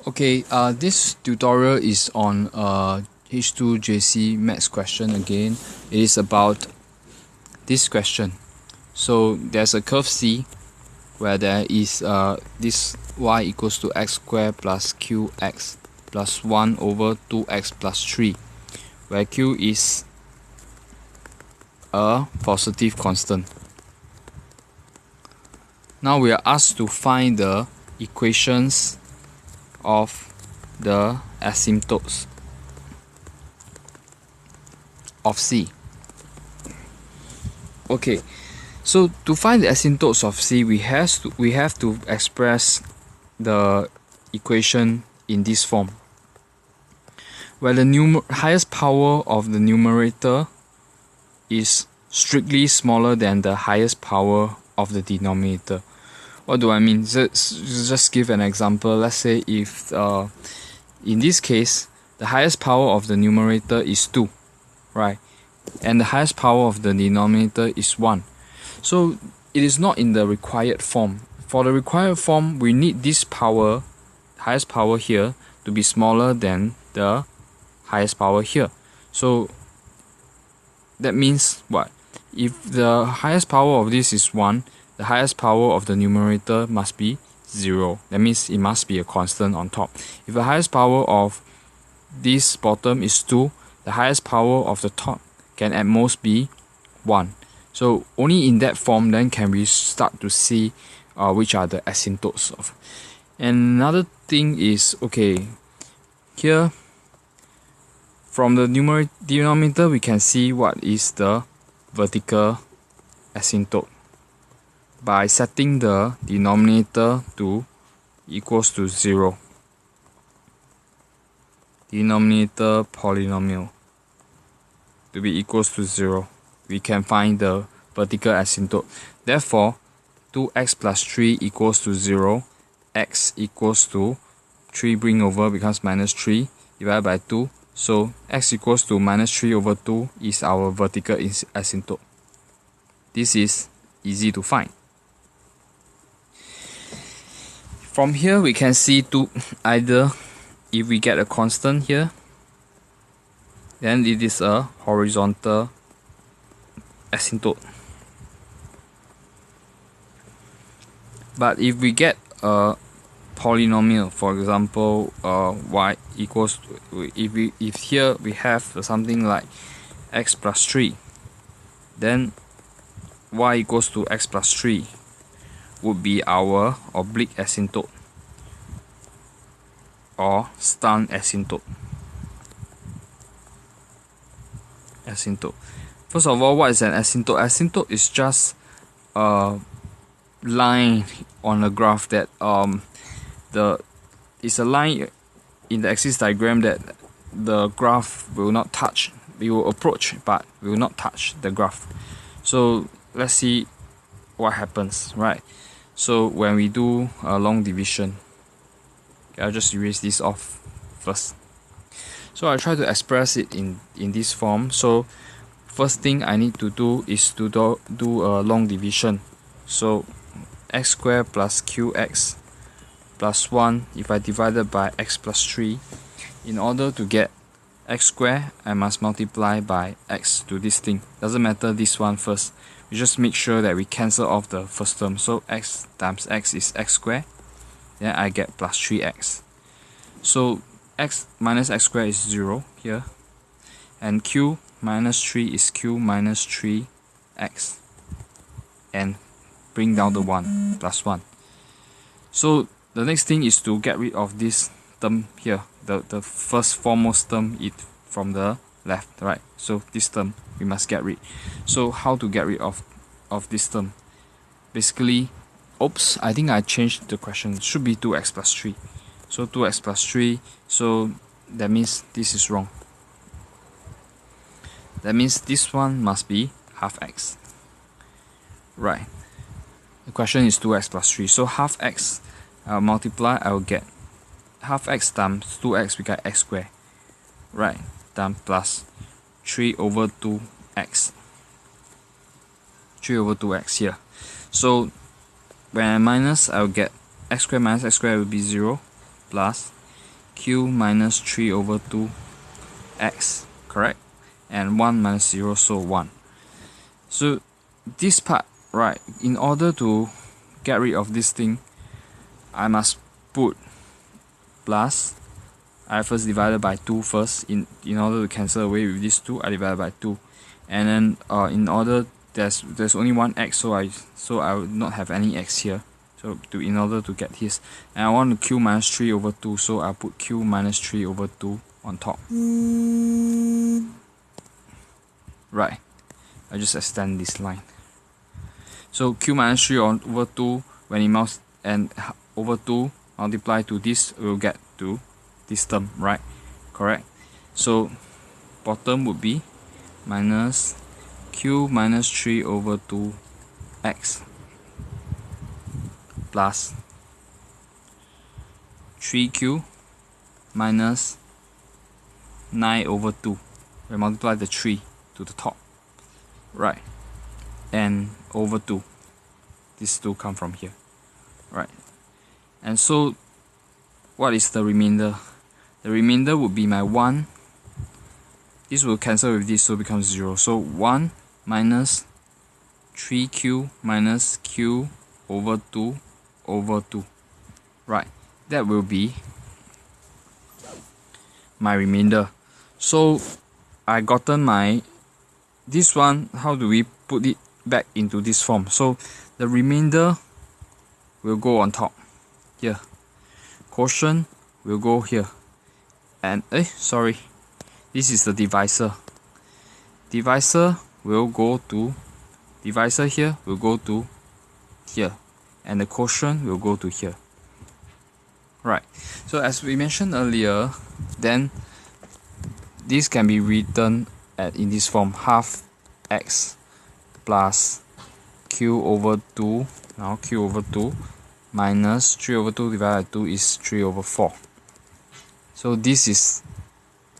Okay, this tutorial is on H2 JC maths question again. It is about this question. So there's a curve C where there is this y equals to x squared plus qx plus 1 over 2x plus 3, where q is a positive constant. Now we are asked to find the equations of the asymptotes of C. Okay, so to find the asymptotes of C, we have to express the equation in this form, where the highest power of the numerator is strictly smaller than the highest power of the denominator. What do I mean? Just give an example. Let's say if in this case the highest power of the numerator is 2, right, and the highest power of the denominator is 1. So it is not in the required form. For the required form, we need this power, highest power here, to be smaller than the highest power here. So that means what? If the highest power of this is 1, the highest power of the numerator must be 0. That means it must be a constant on top. If the highest power of this bottom is 2, the highest power of the top can at most be 1. So only in that form then can we start to see which are the asymptotes of. And another thing is, okay, here from the denominator we can see what is the vertical asymptote by setting the denominator to equals to 0. Denominator polynomial to be equals to 0. We can find the vertical asymptote. Therefore, 2x plus 3 equals to 0. X equals to 3 bring over becomes minus 3 divided by 2. So x equals to minus 3 over 2 is our vertical asymptote. This is easy to find. From here we can see either if we get a constant here, then it is a horizontal asymptote. But if we get a polynomial, for example, y equals to, if here we have something like x plus 3, then y equals to x plus 3 would be our oblique asymptote or stunt asymptote. First of all, what is an asymptote? Asymptote is just a line on a graph that it's a line in the axis diagram that the graph will not touch. We will approach but we will not touch the graph. So let's see what happens, right? So when we do a long division, okay, I'll just erase this off first. So I try to express it in this form. So first thing I need to do is to do a long division. So x squared plus qx plus 1, if I divide it by x plus 3, in order to get x squared, I must multiply by x to this thing. Doesn't matter this one first. We just make sure that we cancel off the first term. So x times x is x squared. Then I get plus 3x. So x minus x squared is 0 here. And q minus 3 is q minus 3x. And bring down the 1 plus 1. So the next thing is to get rid of this term here. The first foremost term from the left, right? So this term we must get rid. So how to get rid of this term? Basically, oops, I think I changed the question. It should be 2x plus 3. So 2x plus 3, so that means this is wrong. That means this one must be half x. Right. The question is 2x plus 3. So half x, I'll multiply, I will get half x times 2x, we get x squared. Right. Then plus 3 over 2x. 3 over 2x here. So when I minus, I will get x squared minus x squared will be 0 plus q minus 3 over 2 x, correct? And 1 minus 0, so 1. So this part, right, in order to get rid of this thing, I must put plus. I first divided by 2 first. In order to cancel away with this 2, I divided by 2. And then in order, there's only one x, so I will not have any x here. So in order to get his, and I want q minus 3 over 2, so I'll put q minus 3 over 2 on top. Right, I just extend this line. So q minus 3 over 2, when it over 2 multiply to this, we'll get to this term, right? Correct. So bottom would be minus q minus 3 over 2 x plus 3q minus 9 over 2. We multiply the 3 to the top, right? And over 2. These 2 come from here, right? And so what is the remainder? The remainder would be my 1. This will cancel with this, so it becomes 0. So 1 minus 3q minus q over 2 over 2. Right, that will be my remainder. So I gotten my this one. How do we put it back into this form? So the remainder will go on top here. Quotient will go here. And sorry, this is the divisor. Divisor will go to divisor here will go to here, and the quotient will go to here. Right. So as we mentioned earlier, then this can be written in this form: half x plus q over 2. Now q over 2 minus 3 over 2 divided by 2 is 3 over 4. So this is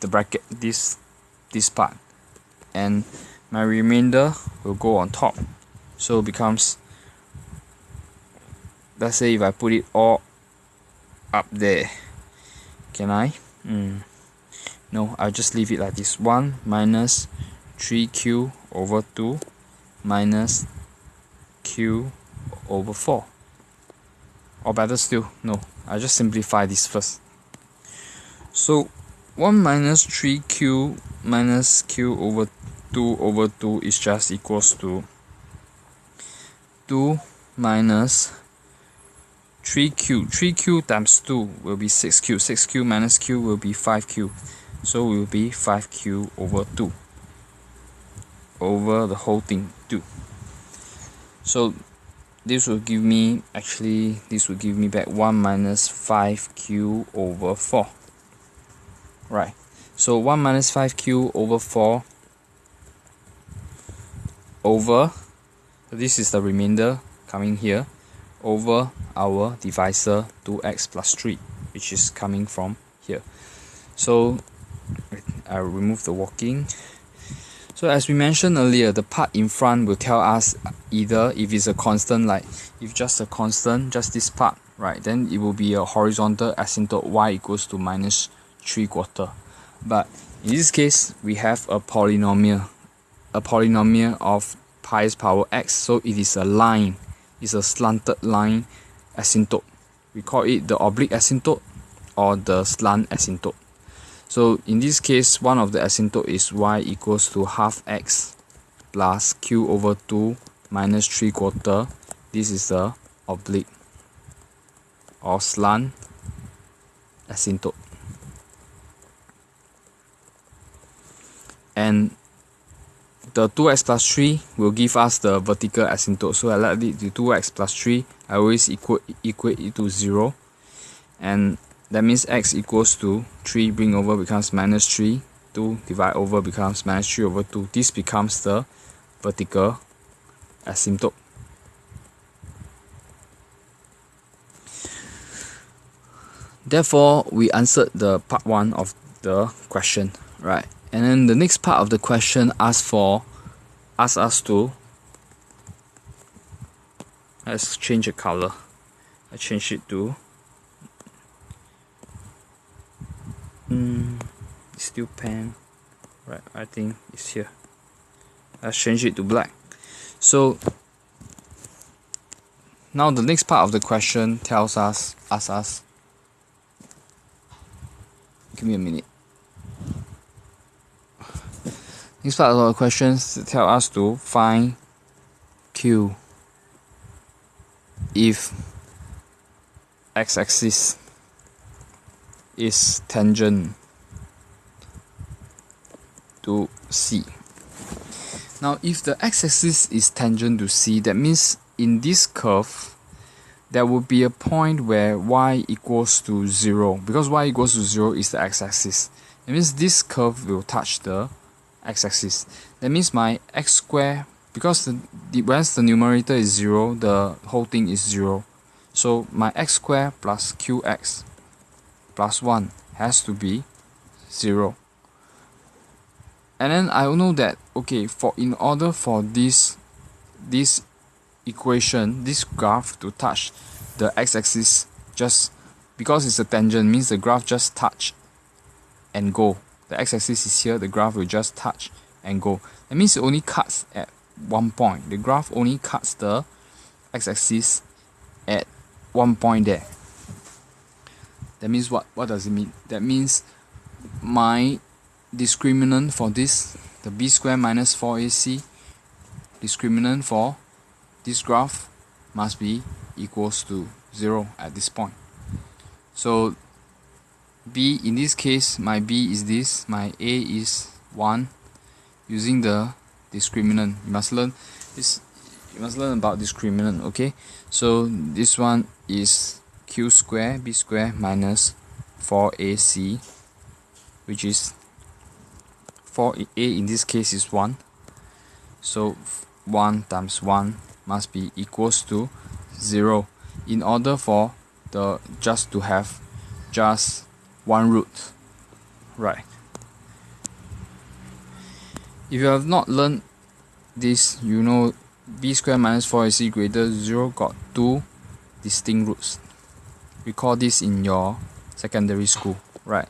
the bracket, this part, and my remainder will go on top. So it becomes, let's say if I put it all up there, can I? No, I'll just leave it like this. 1 minus 3q over 2 minus q over 4. Or better still, no, I'll just simplify this first. So 1 minus 3q minus q over 2 is just equals to 2 minus 3q. 3q times 2 will be 6q. 6q minus q will be 5q. So it will be 5q over 2. Over the whole thing, 2. So this will give me, this will give me back 1 minus 5q over 4. Right. So 1 minus 5q over 4 over, this is the remainder coming here, over our divisor 2x plus 3, which is coming from here. So I'll remove the walking. So as we mentioned earlier, the part in front will tell us either if it's a constant, like if just a constant, just this part, right, then it will be a horizontal asymptote y equals to minus 3/4. But in this case, we have a polynomial of highest power x, so it is a line, it's a slanted line asymptote. We call it the oblique asymptote or the slant asymptote. So in this case, one of the asymptote is y equals to half x plus q over 2 minus 3/4. This is the oblique or slant asymptote. And the 2x plus 3 will give us the vertical asymptote. So I let it to 2x plus 3. I always equate it to 0. And that means x equals to 3 bring over becomes minus 3. 2 divide over becomes minus 3 over 2. This becomes the vertical asymptote. Therefore, we answered the part 1 of the question, right? And then the next part of the question asks us to, let's change the color. I change it to It's still pen. Right, I think it's here. Let's change it to black. So now the next part of the question asks us, give me a minute. Next part of the questions tell us to find Q if x-axis is tangent to C. Now if the x-axis is tangent to C, that means in this curve there will be a point where y equals to 0, because y equals to 0 is the x-axis. That means this curve will touch the x-axis. That means my x square, because once the numerator is 0, the whole thing is 0. So my x square plus qx plus 1 has to be 0. And then I will know that, okay, in order for this equation, this graph to touch the x-axis, just because it's a tangent means the graph just touch and go. The x-axis is here, the graph will just touch and go. That means it only cuts at one point. The graph only cuts the x-axis at one point there. That means what does it mean? That means my discriminant for this, the b square minus 4ac, discriminant for this graph must be equals to 0 at this point. So b, in this case, my b is this, my a is 1. Using the discriminant, you must learn this. You must learn about discriminant. Okay, so this one is q square b square minus 4ac, which is 4a in this case is 1. So 1 times 1 must be equals to 0 in order for the just to have just one root, right? If you have not learned this, you know b square minus 4ac greater 0 got two distinct roots. Recall this in your secondary school, right?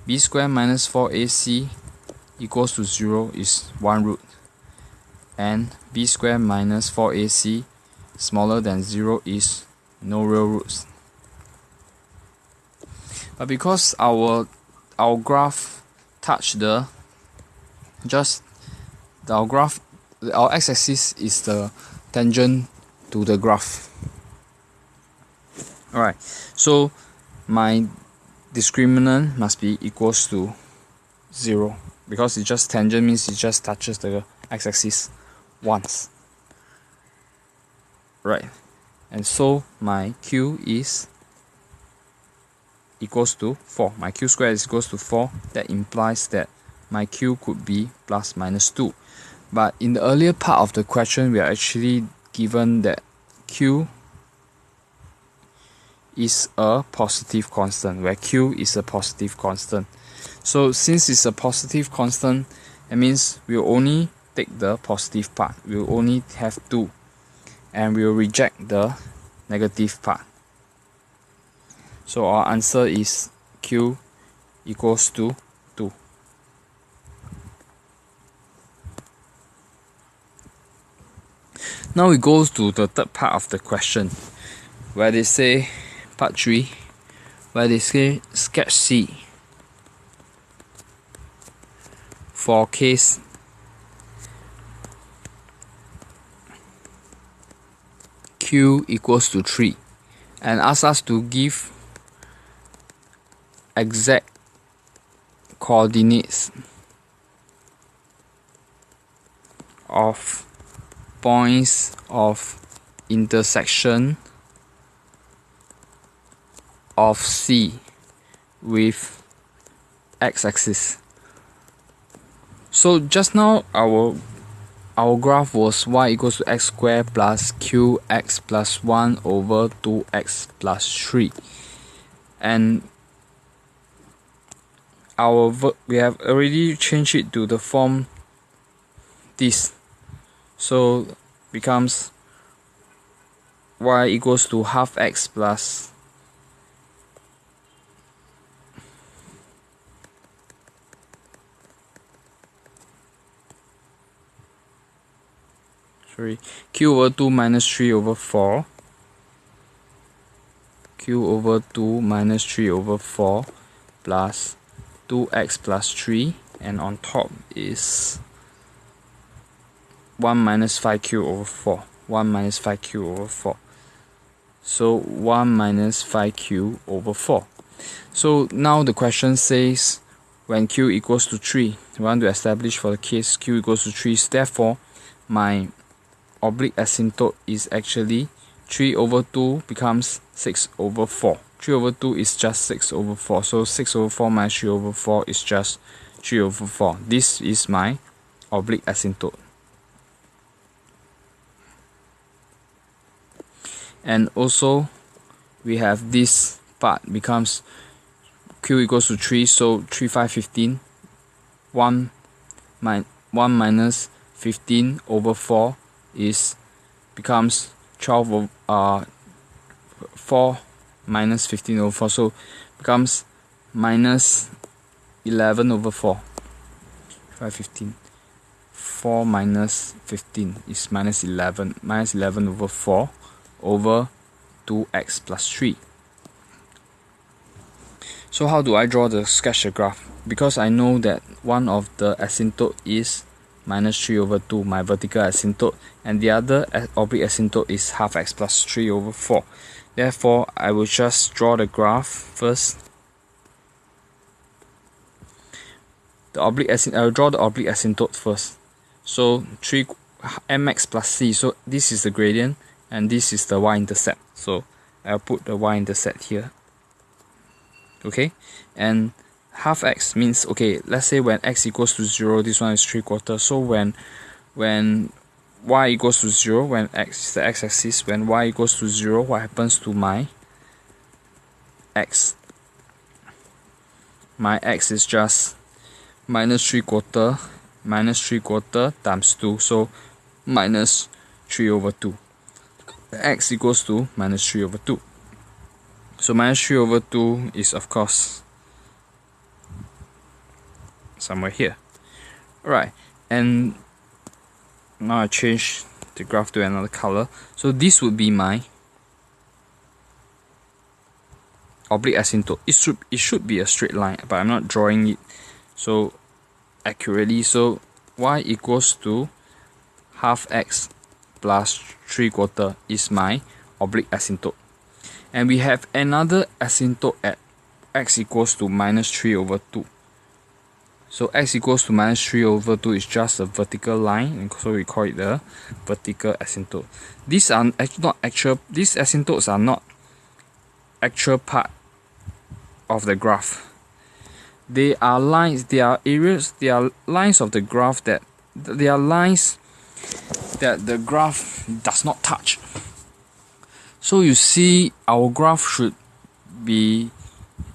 B square minus 4ac equals to 0 is one root, and b square minus 4ac smaller than 0 is no real roots. But because our graph touch the our x-axis is the tangent to the graph. Alright, so my discriminant must be equals to 0, because it just tangent means it just touches the x-axis once. Right, and so my q is equals to 4. My q squared is equals to 4. That implies that my q could be plus minus 2. But in the earlier part of the question, we are actually given that q is a positive constant, where q is a positive constant. So since it's a positive constant, that means we'll only take the positive part. We'll only have 2, and we'll reject the negative part. So our answer is q equals to 2. Now we go to the third part of the question, where they say, part 3, where they say sketch C for case q equals to 3, and ask us to give exact coordinates of points of intersection of C with x-axis. So just now our graph was y equals to x squared plus qx plus 1 over 2x plus 3, and we have already changed it to the form this. So becomes y equals to half x plus q over 2 minus 3 over 4. q over 2 minus 3 over 4 plus 2x plus 3, and on top is 1 minus 5q over 4. 1 minus 5q over 4. So 1 minus 5q over 4. So now the question says when q equals to 3, we want to establish for the case q equals to 3. Therefore, my oblique asymptote is actually 3 over 2 becomes 6 over 4. 3 over 2 is just 6 over 4. So 6 over 4 minus 3 over 4 is just 3 over 4. This is my oblique asymptote. And also we have this part becomes q equals to 3, so 3, 5, 15. 1 minus 15 over 4 is becomes 12 over 4 minus 15 over 4, so becomes minus 11 over 4. 5, 15. 4 minus 15 is minus 11. Minus 11 over 4 over 2x plus 3. So how do I draw the sketch the graph? Because I know that one of the asymptote is minus 3 over 2, my vertical asymptote, and the other oblique asymptote is half x plus 3 over 4. Therefore, I will just draw the graph first. I will draw the oblique asymptote first. So 3 mx plus c. So this is the gradient and this is the y-intercept. So I'll put the y-intercept here. Okay, and half x means, okay, let's say when x equals to 0, this one is 3/4. So when y equals to 0, when x is the x-axis, when y equals to 0, what happens to my x? My x is just minus 3/4 times 2, so minus 3 over 2. X equals to minus 3 over 2. So minus 3 over 2 is of course somewhere here. Alright, and now I change the graph to another color. So this would be my oblique asymptote. It should be a straight line, but I'm not drawing it so accurately. So y equals to half x plus 3/4 is my oblique asymptote. And we have another asymptote at x equals to minus 3 over 2. So x equals to minus 3 over 2 is just a vertical line, and so we call it the vertical asymptote. These asymptotes are not actual part of the graph. They are lines, they are areas, they are lines of the graph that the graph does not touch. So you see our graph should be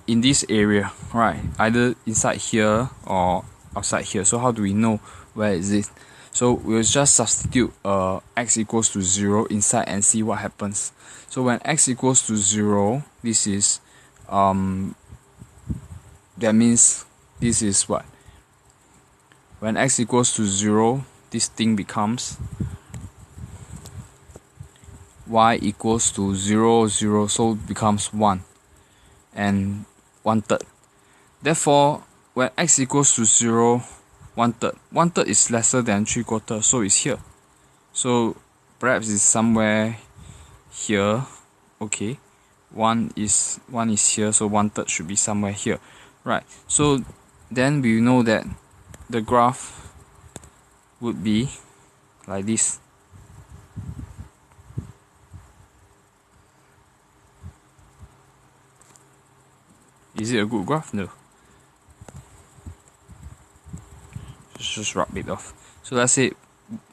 in this area, right? Either inside here or outside here. So how do we know where is it? So we'll just substitute x equals to 0 inside and see what happens. So when x equals to 0, this is that means this is what? When x equals to 0, this thing becomes y equals to 0, 0, so it becomes 1 and 1/3. Therefore, when x equals to 0, 1/3. 1/3 is lesser than 3/4, so it's here. So perhaps it's somewhere here. Okay, 1 is here, so 1/3 should be somewhere here. Right, so then we know that the graph would be like this. Is it a good graph? No. Just rub it off. So let's say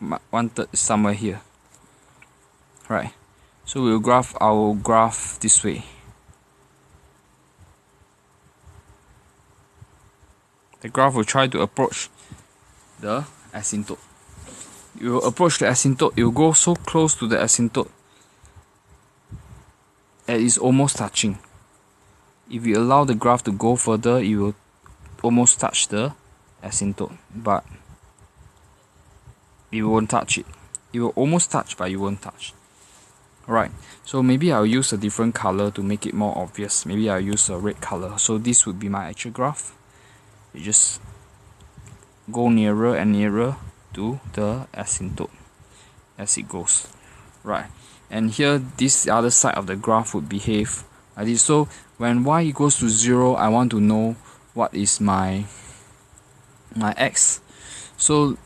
1/3 is somewhere here. Right. So we'll graph our graph this way. The graph will try to approach the asymptote. It will approach the asymptote. It will go so close to the asymptote that it's almost touching. If we allow the graph to go further, it will almost touch the asymptote, but it won't touch it. It will almost touch, but it won't touch. Alright, so maybe I'll use a different color to make it more obvious. Maybe I'll use a red color. So this would be my actual graph. You just go nearer and nearer to the asymptote as it goes. Right, and here this other side of the graph would behave like this. So when y equals to 0, I want to know what is my x. So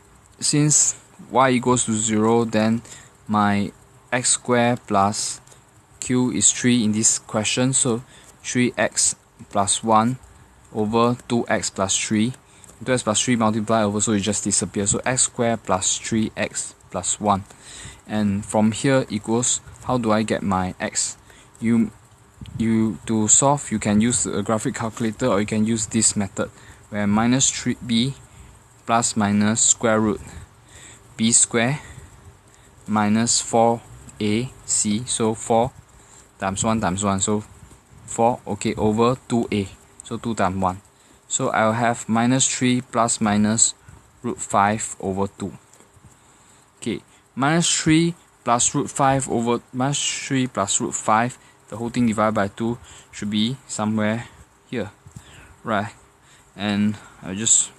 since y equals to 0, then my x squared plus q is 3 in this question. So 3x plus 1 over 2x plus 3. 2x plus 3 multiply over, so it just disappears. So x squared plus 3x plus 1. And from here equals, how do I get my x? You to solve, you can use a graphic calculator, or you can use this method where minus 3b plus minus square root b square minus 4ac, so 4 times 1 times 1, so 4, okay, over 2a, so 2 times 1. So I'll have minus 3 plus minus root 5 over 2. Okay, minus 3 plus root 5 over minus 3 plus root 5, the whole thing divided by 2 should be somewhere here, right? And I'll just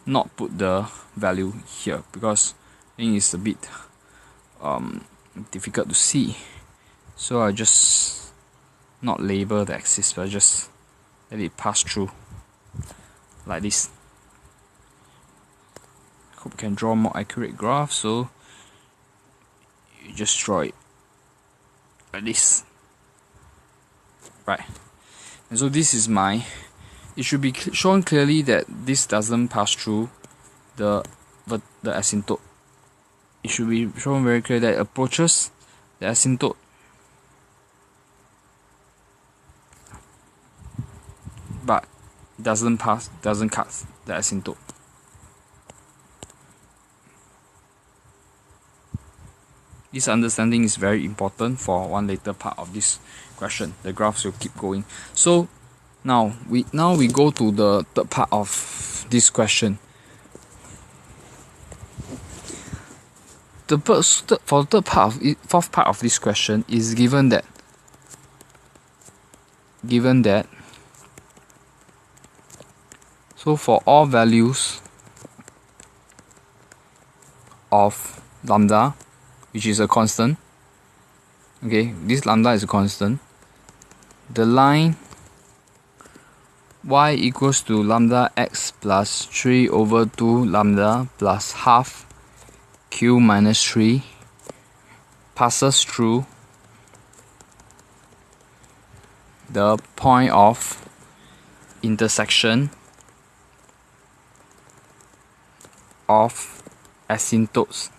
not put the value here because I think it's a bit difficult to see. So I just not label the axis, but I just let it pass through like this. Hope you can draw more accurate graph. So you just draw it like this, right? And so this is my, it should be shown clearly that this doesn't pass through the asymptote. It should be shown very clear that it approaches the asymptote, but doesn't cut the asymptote. This understanding is very important for one later part of this question. The graphs will keep going. So now we go to the third part of this question. For the fourth part of this question is given that so for all values of lambda, which is a constant, okay, this lambda is a constant, the line y equals to lambda x plus 3 over 2 lambda plus half q minus 3 passes through the point of intersection of asymptotes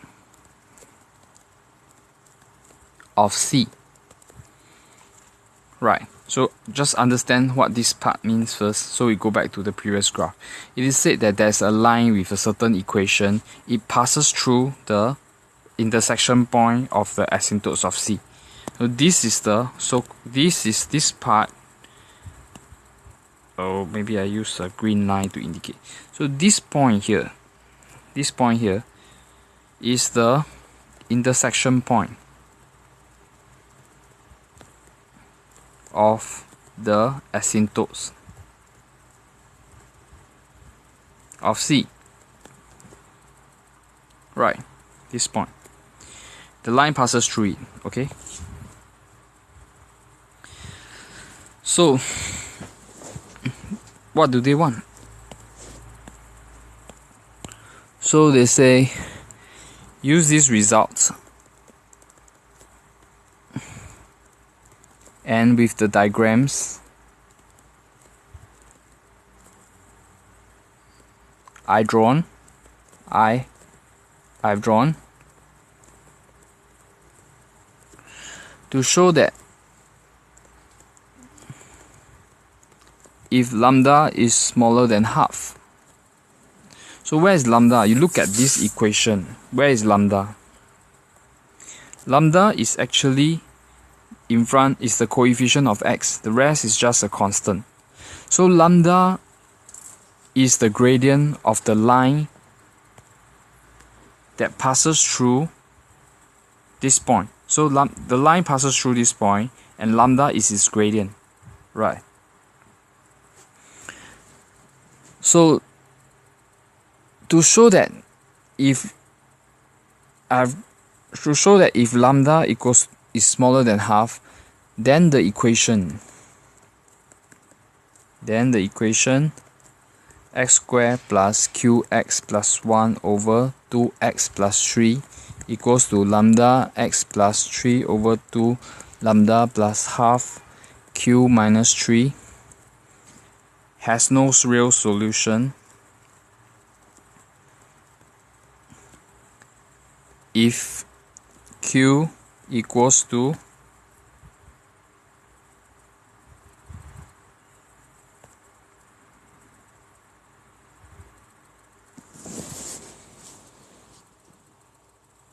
of C. Right, so just understand what this part means first, so we go back to the previous graph. It is said that there's a line with a certain equation. It passes through the intersection point of the asymptotes of C. So this is this part. Oh, maybe I use a green line to indicate. So this point here is the intersection point of the asymptotes of C. Right, this point. The line passes through it, okay? So, what do they want? So they say, use these results and with the diagrams I've drawn to show that if lambda is smaller than half. So where is lambda? You look at this equation. Where is lambda? Lambda is actually in front, is the coefficient of x. The rest is just a constant. So lambda is the gradient of the line that passes through this point. So the line passes through this point, and lambda is its gradient, right? So to show that if lambda is smaller than half, then the equation x squared plus qx plus 1 over 2x plus 3 equals to lambda x plus 3 over 2 lambda plus half q minus 3 has no real solution if q equals to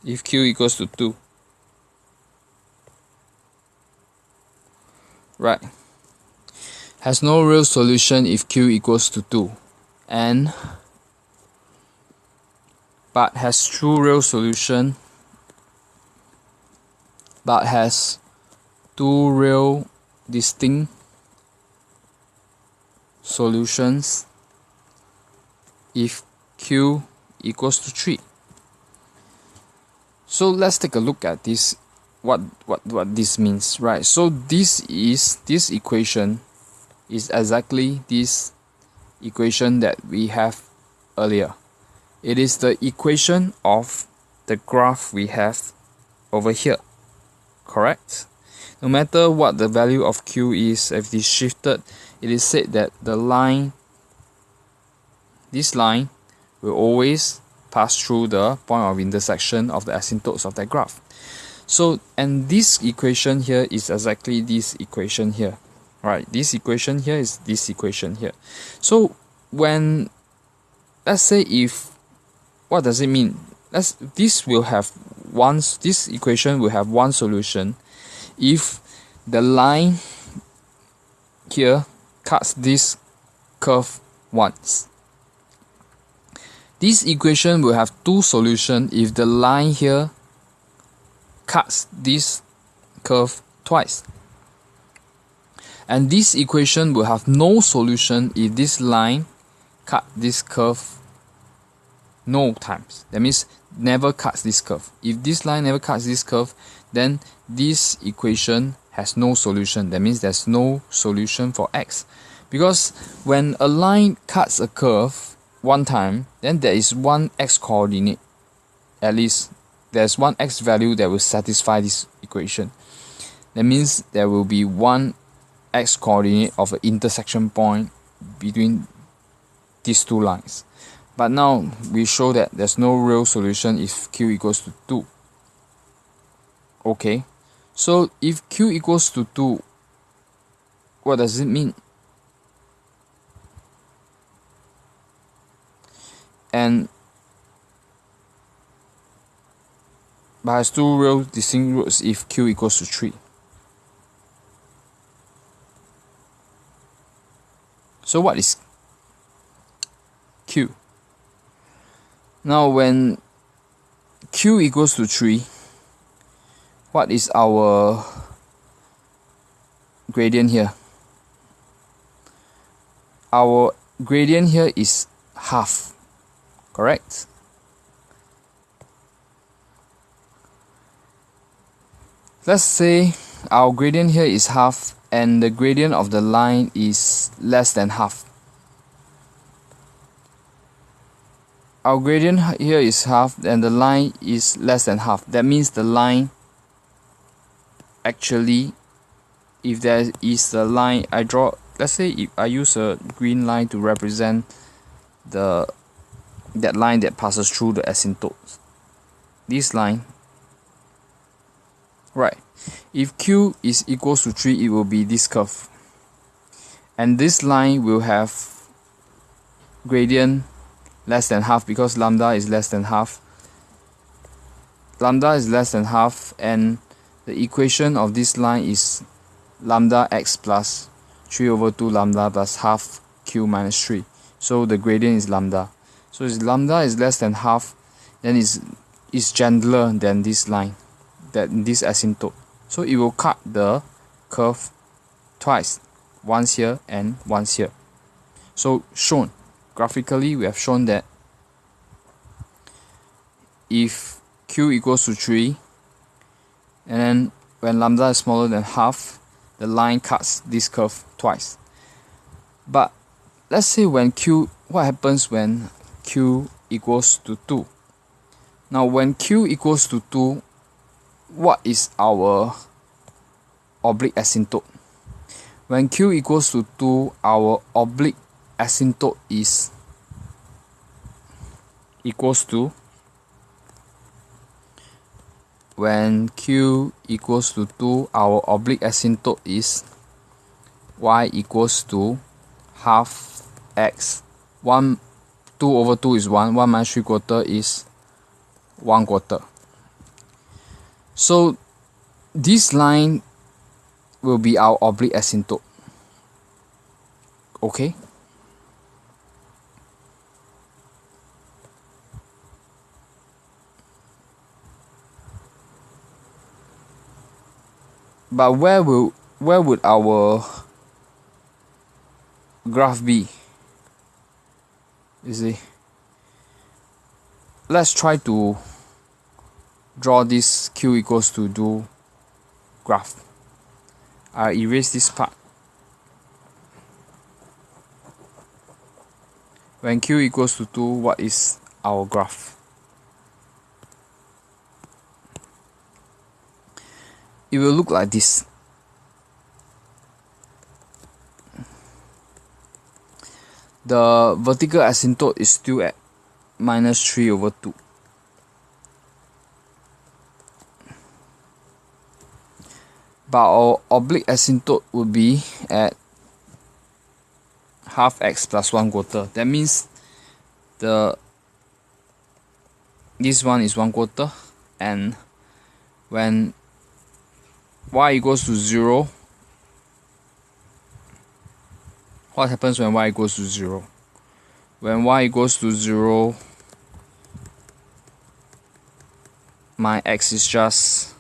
if q equals to 2. Right. Has no real solution if q equals to 2. But has two real solution. But has two real distinct solutions if q equals to 3. So let's take a look at this, what this means, right? So this equation is exactly this equation that we have earlier. It is the equation of the graph we have over here, correct? No matter what the value of q is, if it is shifted, it is said that this line will always pass through the point of intersection of the asymptotes of that graph. So, and this equation here is exactly this equation here, right? This equation here is this equation here. So when, let's say if, what does it mean? This equation will have one solution if the line here cuts this curve once. This equation will have two solutions if the line here cuts this curve twice. And this equation will have no solution if this line cut this curve no times. That means never cuts this curve. If this line never cuts this curve, then this equation has no solution. That means there's no solution for x. Because when a line cuts a curve one time, then there is one x coordinate, at least there's one x value that will satisfy this equation. That means there will be one x coordinate of an intersection point between these two lines. But now we show that there's no real solution if q equals to 2. Okay, so if q equals to 2, what does it mean? But has two real distinct roots if q equals to 3. So what is q? Now when q equals to 3, what is our gradient here? Our gradient here is half, correct? Let's say our gradient here is half and the gradient of the line is less than half. Our gradient here is half and the line is less than half. That means the line, actually, if there is a line I draw, let's say if I use a green line to represent that line that passes through the asymptotes, this line, right? If q is equals to 3, it will be this curve, and this line will have gradient less than half because lambda is less than half. Lambda is less than half, and the equation of this line is lambda x plus 3 over 2 lambda plus half q minus 3. So the gradient is lambda. So if lambda is less than half, then is gentler than this line, than this asymptote. So it will cut the curve twice, once here and once here. So shown graphically, we have shown that if q equals to 3, and then when lambda is smaller than half, the line cuts this curve twice. But let's say when what happens when q equals to 2? Now when q equals to 2, what is our oblique asymptote? When q equals to 2, our oblique asymptote is equals to, when q equals to 2, our oblique asymptote is y equals to half x. 2 over 2 is 1, 1 minus 3/4 is 1/4. So this line will be our oblique asymptote. Okay? But where would our graph be? You see? Let's try to draw this q equals to 2 graph. I'll erase this part. When q equals to 2, what is our graph? It will look like this. The vertical asymptote is still at minus 3 over 2. But our oblique asymptote would be at half x plus 1/4. That means this one is 1/4, and when y equals to 0, what happens when y equals to 0? When y equals to 0, my x is just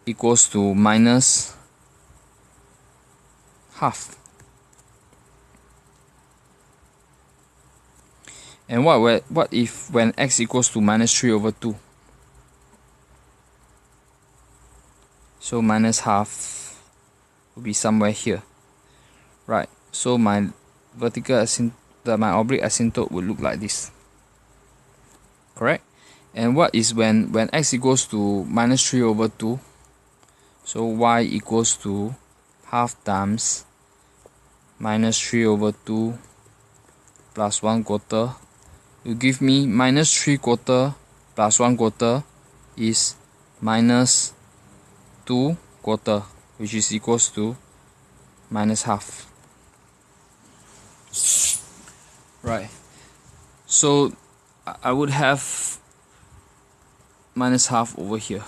equals to minus half. And what if when x equals to minus 3 over 2? So minus half will be somewhere here. Right. So my my oblique asymptote would look like this. Correct? And what is when x equals to minus 3 over 2? So y equals to half times minus 3 over 2 plus 1/4 will give me minus 3/4 plus 1/4 is minus 2/4, which is equals to minus half. Right. So I would have minus half over here.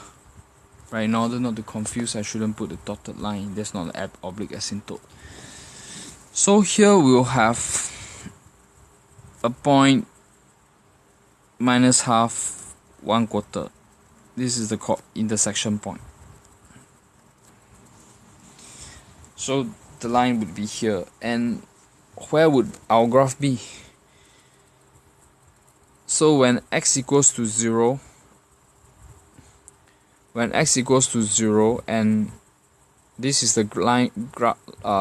Right, in order not to confuse, I shouldn't put the dotted line. That's not an oblique asymptote. So here we'll have a point minus half 1/4. This is the intersection point. So the line would be here, and where would our graph be? So when x equals to 0, and this is the line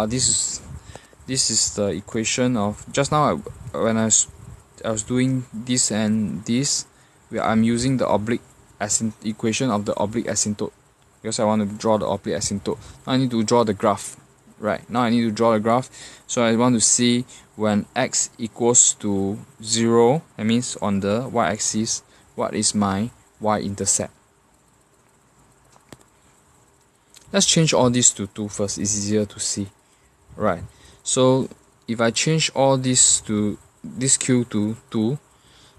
this is the equation of just now. When I was doing this and this, I'm using the oblique equation of the oblique asymptote, because I want to draw the oblique asymptote. Now I need to draw the graph. Right, now I need to draw the graph. So I want to see when x equals to 0, that means on the y-axis, what is my y-intercept. Let's change all this to 2 first, it's easier to see. Right, so if I change all this to this q to 2,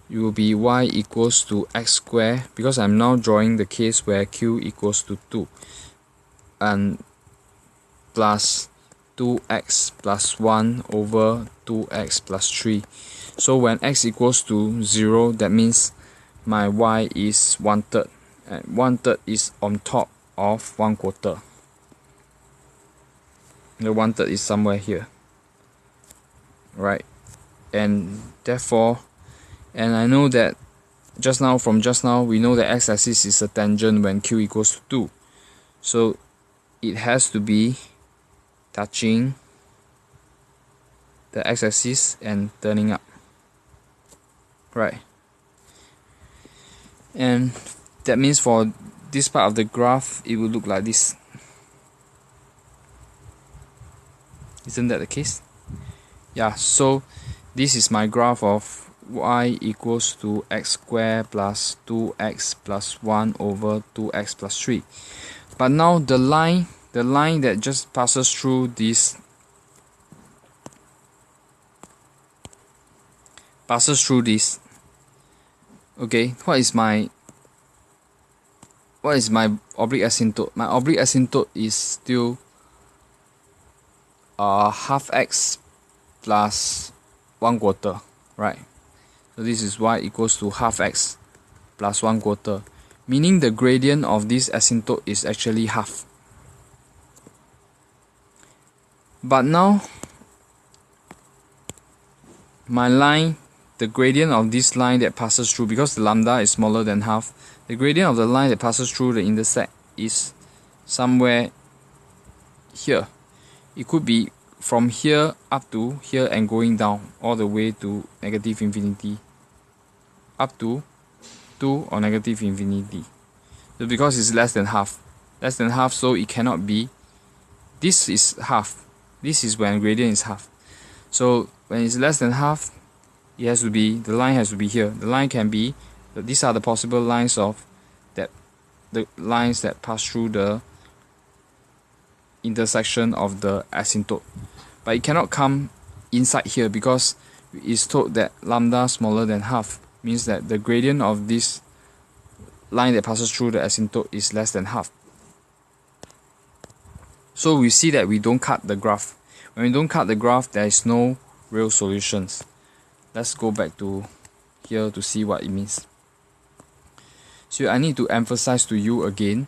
it will be y equals to x squared, because I'm now drawing the case where q equals to 2, and plus 2x plus 1 over 2x plus 3. So when x equals to 0, that means my y is 1/3, and 1/3 is on top of 1/4. The 1/3 is somewhere here, right? And therefore, and I know that from just now we know that x-axis is a tangent when q equals to 2, so it has to be touching the x-axis and turning up, right? And that means for this part of the graph it will look like this. Isn't that the case? Yeah, so this is my graph of y equals to x squared plus 2x plus 1 over 2x plus 3. But now the line that just passes through this okay, what is my oblique asymptote? My oblique asymptote is still half x plus 1/4, right? So this is y equals to half x plus 1/4, meaning the gradient of this asymptote is actually half. But now my line, the gradient of this line that passes through, because the lambda is smaller than half, the gradient of the line that passes through the intersect is somewhere here. It could be from here up to here and going down all the way to negative infinity, up to 2 or negative infinity. So because it's less than half, so it cannot be, this is half, this is when gradient is half. So when it's less than half, it has to be, the line has to be here. The line can be, these are the possible lines of that, the lines that pass through the intersection of the asymptote. But it cannot come inside here because it's told that lambda smaller than half, means that the gradient of this line that passes through the asymptote is less than half. So we see that we don't cut the graph. When we don't cut the graph, there is no real solutions. Let's go back to here to see what it means. So I need to emphasize to you again,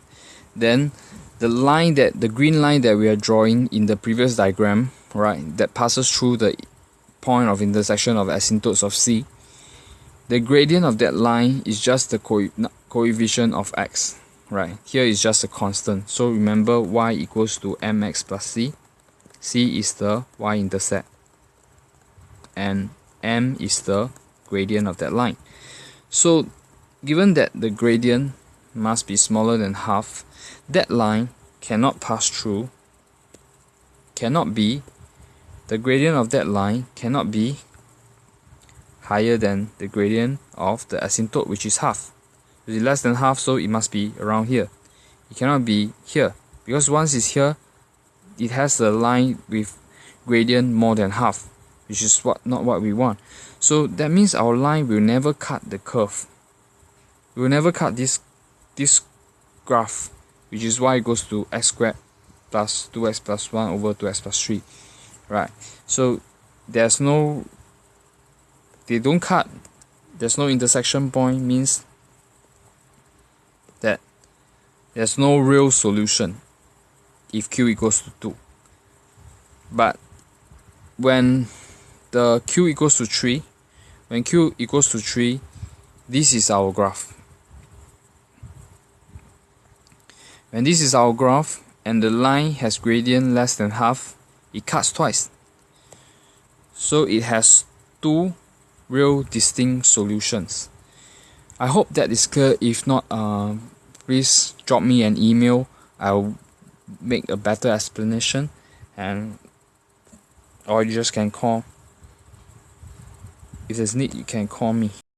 then the green line that we are drawing in the previous diagram, right, that passes through the point of intersection of asymptotes of C, the gradient of that line is just the coefficient of x, right? Here is just a constant. So remember, y equals to mx plus c. C is the y-intercept, and m is the gradient of that line. So given that the gradient must be smaller than half, that line cannot pass through, the gradient of that line cannot be higher than the gradient of the asymptote, which is half. It is less than half, so it must be around here. It cannot be here, because once it's here, it has a line with gradient more than half, which is not what we want. So that means our line will never cut the curve. We will never cut this graph, which is y equals to x squared plus 2x plus 1 over 2x plus 3, right? So there's no intersection point, means that there's no real solution if q equals to 2. But when the q equals to 3, this is our graph. When this is our graph and the line has gradient less than half, it cuts twice. So it has two real distinct solutions. I hope that is clear. If not, please drop me an email. I'll make a better explanation, or you just can call. If there's need, you can call me.